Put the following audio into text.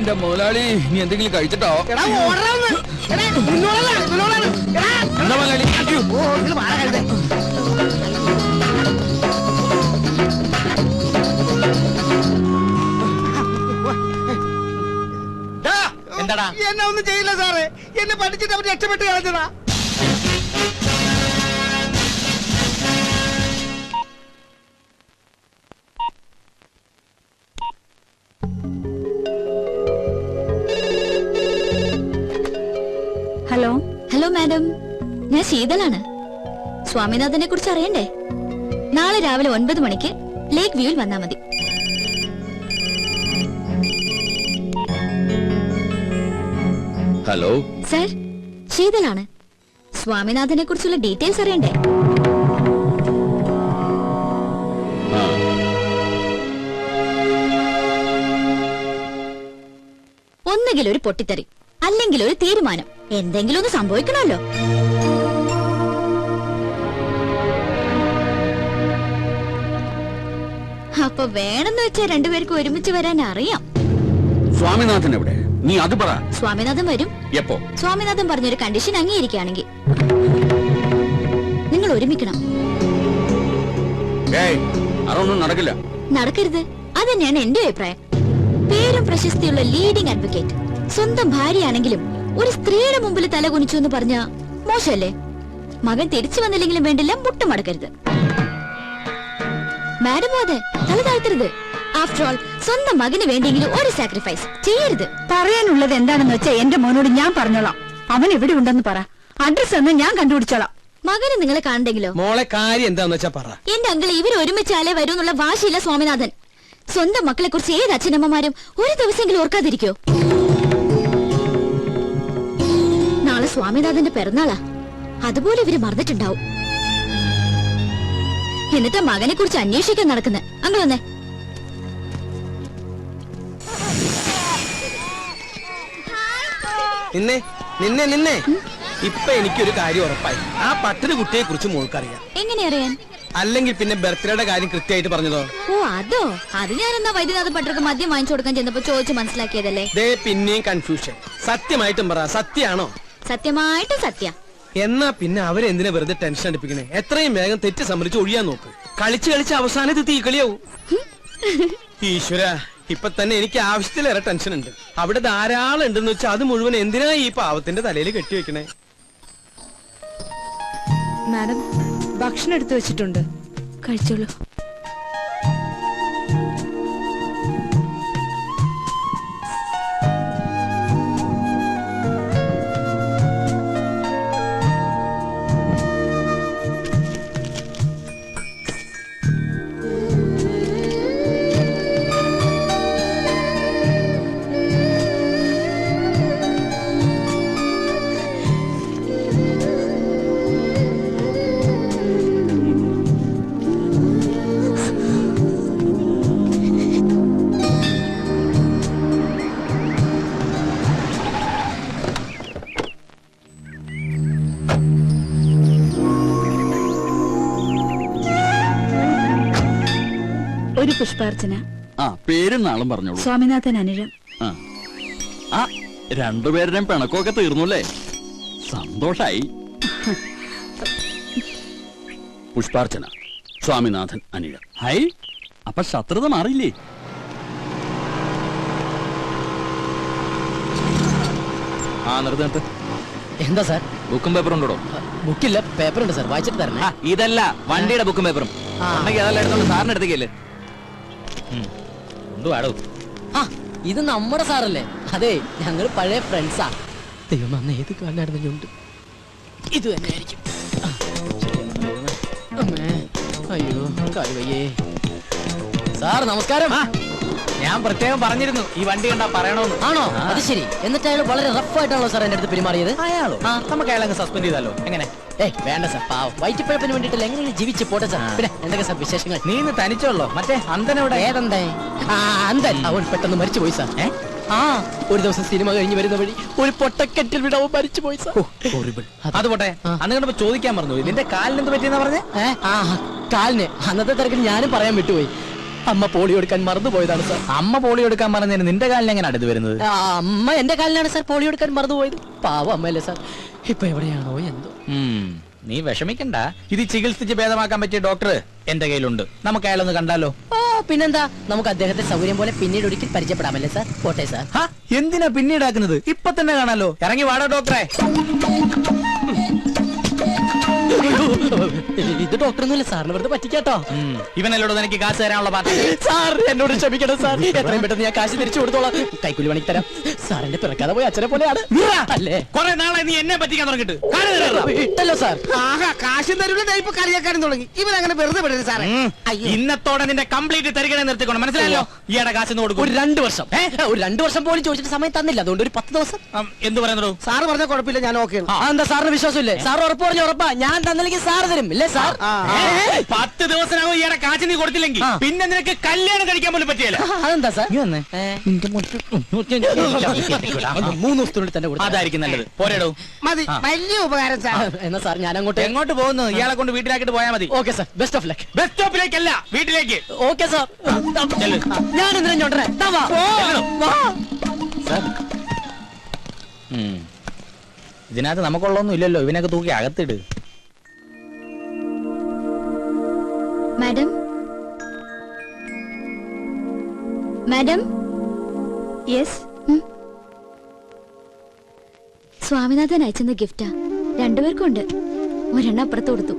എന്റെ മുതലാളി നീ എന്തെങ്കിലും കഴിച്ചിട്ടോ? എന്താ മുതലാളി? എന്താടാ? എന്നെ ഒന്നും ചെയ്യില്ല സാറേ, എന്നെ പഠിച്ചിട്ട് അവർ രക്ഷപ്പെട്ട് കളഞ്ഞതാ. ഹലോ ഹലോ മാഡം, ഞാൻ ശീതളാണ്. സ്വാമിനാഥനെ കുറിച്ച് അറിയണ്ടേ? നാളെ രാവിലെ 9 മണിക്ക് ലേക്ക് വ്യൂവിൽ വന്നാ മതി. Hello sir, ശീതളാണ്. സ്വാമിനാഥനെ കുറിച്ചുള്ള ഡീറ്റെയിൽസ് അറിയണ്ടേ? ഒന്നുകിൽ ഒരു പൊട്ടിത്തെറി, അല്ലെങ്കിൽ ഒരു തീരുമാനം. എന്തെങ്കിലും ഒന്ന് സംഭവിക്കണമല്ലോ. അപ്പൊ വേണമെന്ന് വെച്ചാൽ രണ്ടുപേർക്കും ഒരുമിച്ച് വരാൻ അറിയാം. സ്വാമിനാഥൻ എവിടെ? നീ അത് പറ. സ്വാമിനാഥൻ വരും. എപ്പോ? സ്വാമിനാഥൻ പറഞ്ഞൊരു കണ്ടീഷൻ അംഗീകരിക്കുകയാണെങ്കിൽ നിങ്ങൾ ഒരുമിക്കണം. അതൊന്നും നടക്കില്ല. നടക്കരുത്, അത് തന്നെയാണ് എന്റെ അഭിപ്രായം. പേരും പ്രശസ്തിയുള്ള ലീഡിംഗ് അഡ്വക്കേറ്റ്, സ്വന്തം ഭാര്യയാണെങ്കിലും ഒരു സ്ത്രീയുടെ മുമ്പിൽ തല കുനിച്ചു എന്ന് പറഞ്ഞ മോശമല്ലേ? മകൻ തിരിച്ചു വന്നില്ലെങ്കിലും വേണ്ടില്ല, മുട്ടുമടക്കരുത്. മാഡം അതെ, തല താഴ്ത്തരുത്. ആഫ്റ്റർ ഓൾ സ്വന്തം മകന് വേണ്ടിയെങ്കിലും ഒരു സാക്രിഫൈസ് ചെയ്യരുത്. പറയാനുള്ളത് എന്താണെന്ന് വെച്ചാൽ എന്റെ മോനോട് ഞാൻ പറഞ്ഞോളാം. അവൻ എവിടെ ഉണ്ടെന്ന് പറ, അഡ്രസ് ഒന്ന് ഞാൻ കണ്ടുപിടിച്ചോളാം. മകന് നിങ്ങളെ കാണണ്ടെങ്കിലോ? മോളെ കാര്യം എന്താന്ന് വെച്ചാ പറ. എന്റെ അങ്കിൾ ഇവർ ഒരുമിച്ചാലേ വരൂ എന്നുള്ള വാശിയില്ല സ്വാമിനാഥൻ. സ്വന്തം മക്കളെ കുറിച്ച് ഏത് അച്ഛനമ്മമാരും ഒരു ദിവസമെങ്കിലും ഓർക്കാതിരിക്കോ? നാളെ സ്വാമിനാഥന്റെ പിറന്നാളാ, അതുപോലെ ഇവര് മറന്നിട്ടുണ്ടാവും. എന്നിട്ട് മകനെ കുറിച്ച് അന്വേഷിക്കാൻ നടക്കുന്നത്. അങ്ങ് വന്നേ. നിന്നെ നിന്നെ നിന്നെ ഇപ്പൊ എനിക്കൊരു കാര്യം ഉറപ്പായി. ആ പട്ടിണി കുട്ടിയെ കുറിച്ച് മോൾക്കറിയാം. എങ്ങനെ അറിയാൻ? അല്ലെങ്കിൽ പിന്നെ ബർത്ത്ഡേയുടെ കാര്യം കൃത്യമായിട്ട് പറഞ്ഞതോ? ഓ അതോ, അത് ഞാൻ എന്നാ വൈദ്യനാഥ പട്ടർക്ക് മദ്യം വാങ്ങിച്ചു കൊടുക്കാൻ ചെന്നപ്പോ ചോദിച്ചു മനസ്സിലാക്കിയതല്ലേ. ദേ പിന്നെയും കൺഫ്യൂഷൻ. സത്യമായിട്ടും പറ, സത്യാണോ? സത്യമായിട്ട് സത്യ. എന്നാ പിന്നെ അവരെന്തിനാ വെറുതെ ടെൻഷൻ അടിപ്പിക്കണേ? എത്രയും വേഗം തെറ്റ് സമ്മതിച്ച് ഒഴിയാൻ നോക്ക്. കളിച്ച് കളിച്ച് അവസാനത്ത് തീക്കളിയാവും. ഈശ്വര, ഇപ്പൊ തന്നെ എനിക്ക് ആവശ്യത്തിലേറെ ടെൻഷൻ ഉണ്ട്. അവിടെ ധാരാളം ഉണ്ടെന്ന് വെച്ചാൽ അത് മുഴുവൻ എന്തിനാ ഈ പാവത്തിന്റെ തലയിൽ കെട്ടിവെക്കണേ? മാഡം, ഭക്ഷണം എടുത്തു വെച്ചിട്ടുണ്ട്, കഴിച്ചോളൂ. ഒരു പുഷ്പാർച്ചന. പേരും നാളും പറഞ്ഞോളൂ. സ്വാമിനാഥൻ അനിഴം. രണ്ടുപേരുടെയും പിണക്കമൊക്കെ തീർന്നുല്ലേ? സന്തോഷായി. പുഷ്പാർച്ചന, സ്വാമിനാഥൻ അനിഴം. ഹൈ, അപ്പൊ ശത്രുത മാറിയില്ലേ? നിർത്ത്. എന്താ സാർ? ബുക്കും പേപ്പറും ഉണ്ടോ? ബുക്കില്ല, പേപ്പർ ഉണ്ട് സാർ, വായിച്ചിട്ട് തരണേ. ഇതല്ല, വണ്ടിയുടെ ബുക്കും പേപ്പറും. അതെല്ലാം എടുത്തോണ്ട് സാറിന് എടുത്തേക്കല്ലേ? ഇത് നമ്മുടെ സാറല്ലേ? അതെ, ഞങ്ങൾ പഴയ ഫ്രണ്ട്സാ. ദൈവം അന്ന് ഏത് കാലിനായിരുന്നു ഞുണ്ട്? ഇത് തന്നെ ആയിരിക്കും. അയ്യോ കഴിവയ്യേ. സാർ നമസ്കാരം. ഞാൻ പ്രത്യേകം പറഞ്ഞിരുന്നു ഈ വണ്ടി കണ്ടാ പറയണോന്ന്. ആണോ? അത് ശരി. എന്നിട്ട് അയാൾ വളരെ റഫായിട്ടാണല്ലോ സാർ എന്റെ അടുത്ത് പെരുമാറിയത്. അയാളോ? നമുക്ക് അയാളങ്ങ് സസ്പെൻഡ് ചെയ്താലോ? എങ്ങനെ? വേണ്ട സാർ, പാവം വയറ്റിപ്പഴപ്പിന് വേണ്ടിട്ട് എങ്ങനെയും ജീവിച്ച് പോട്ടെ സാർ. പിന്നെ എന്തൊക്കെ സാർ വിശേഷങ്ങൾ? നീ ഇന്ന് തനിച്ചുള്ളോ? മറ്റേ അന്തനവിടെ? ഏതെന്തേ? അന്തൻ അവൻ പെട്ടെന്ന് മരിച്ചു പോയി സാർ. ഒരു ദിവസം സിനിമ കഴിഞ്ഞ് വരുന്ന വഴി ഒരു പൊട്ടക്കെട്ടിൽ വിടവും മരിച്ചു പോയി സാർ. അത് പോട്ടെ, അന്ന് കണ്ടപ്പോ ചോദിക്കാൻ പറഞ്ഞു, നിന്റെ കാലിന് എന്ത് പറ്റിയെന്നാ പറഞ്ഞേ? കാലിന് അന്നത്തെ തിരക്കിൽ ഞാനും പറയാൻ വിട്ടുപോയി. അമ്മ പോളിയോ എടുക്കാൻ മറന്നുപോയതാണ് സാർ. അമ്മ പോളിയോ എടുക്കാൻ പറഞ്ഞതിന് നിന്റെ കാലിൽ എങ്ങനെ അടുത്ത് വരുന്നത്? അമ്മ എന്റെ കാലിലാണ് സാർ പോളിയോ എടുക്കാൻ മറന്നുപോയത്. പാവം അമ്മയല്ലേ സാർ. ഇപ്പൊ എവിടെയാണോ എന്തോ. നീ വിഷമിക്കണ്ട, ഇത് ചികിത്സിച്ച് ഭേദമാക്കാൻ പറ്റിയ ഡോക്ടർ എന്റെ കയ്യിലുണ്ട്. നമുക്ക് അയാളൊന്ന് കണ്ടാലോ? ഓ പിന്നെന്താ, നമുക്ക് അദ്ദേഹത്തെ സൗകര്യം പോലെ പിന്നീട് ഒരിക്കൽ പരിചയപ്പെടാമല്ലേ സാർ. പോട്ടെ സാർ. എന്തിനാ പിന്നീടാക്കുന്നത്? ഇപ്പൊ തന്നെ കാണാലോ. ഇറങ്ങി വാടാ ഡോക്ടറെ. ഇത് ഡോക്ടറൊന്നുമില്ല സാറിന് വെറുതെ പറ്റിക്കാട്ടോ. ഇവനല്ലോട് എനിക്ക് കാശ് തരാനുള്ള പാർട്ടി. സാർ എന്നോട് ക്ഷമിക്കണം സാർ. എത്രയും പെട്ടെന്ന് ഞാൻ കാശ് തിരിച്ചു കൊടുത്തോളാം. കൈക്കൂലി പണിക്ക് തരാം. സാറിന്റെ പിറക്കാതെ പോയി അച്ഛനെ പോലെയാണ് അല്ലേ? കുറെ നാളെ നീ എന്നെ പറ്റിക്കാൻ തുടങ്ങിട്ട് ഇട്ടല്ലോ സാർ. ആഹാ, കാശും തരൂല ഇപ്പൊ കളിയാക്കാനും തുടങ്ങി. ഇവരങ്ങനെ വെറുതെ വിടരുത് സാറേ. അയ്യോ, ഇന്നത്തോടെ നിന്റെ കംപ്ലീറ്റ് തരികണെ നിർത്തിക്കൊണ്ട് മനസ്സിലായല്ലോ. ഈയുടെ കാശ് കൊടുക്കും. ഒരു 2 വർഷം ഒരു 2 വർഷം പോലും ചോദിച്ചിട്ട് സമയം തന്നില്ല. അതുകൊണ്ട് ഒരു 10 ദിവസം. എന്ത് പറയുന്നു? സാറ് പറഞ്ഞ കുഴപ്പമില്ല, ഞാൻ ഓക്കെ. എന്താ സാറിന് വിശ്വാസമില്ലേ? സാർ ഉറപ്പ് പറഞ്ഞു. ഉറപ്പാ ഞാൻ തന്നില്ലെങ്കിൽ സാർ തരും ഇല്ലേ സാർ? 10 ദിവസത്തിനകം ഈയുടെ കാശ് നീ കൊടുത്തില്ലെങ്കിൽ പിന്നെ നിനക്ക് കല്യാണം കഴിക്കാൻ പോലും പറ്റിയല്ല. അതെന്താ സാർ? 3 ദിവസത്തിനുള്ളിൽ തന്നെ കൊടുത്തു. അതായിരിക്കും നല്ലത്. പോരേടോ. മതി, വലിയ ഉപകാരം സാർ. എന്നാ സാർ ഞാൻ അങ്ങോട്ട്. എങ്ങോട്ട് പോകുന്നു? ഇയാളെ കൊണ്ട് വീട്ടിലാക്കിട്ട് പോയാൽ മതി. Okay sir, best of luck. Bus സ്റ്റോപ്പിലേക്കല്ല, വീട്ടിലേക്ക്. Okay sir. ഞാൻ എന്തിനാ ഞോണ്ടേ? ഇതിനകത്ത് നമുക്കുള്ളൊന്നും ഇല്ലല്ലോ. ഇവനൊക്കെ തൂക്കി അകത്തിട്. Madam, madam. യെസ്. സ്വാമിനാഥൻ അയച്ചെന്ന ഗിഫ്റ്റാ. 2 പേർക്കും ഉണ്ട്. ഒരെണ്ണം അപ്പുറത്ത് കൊടുത്തു.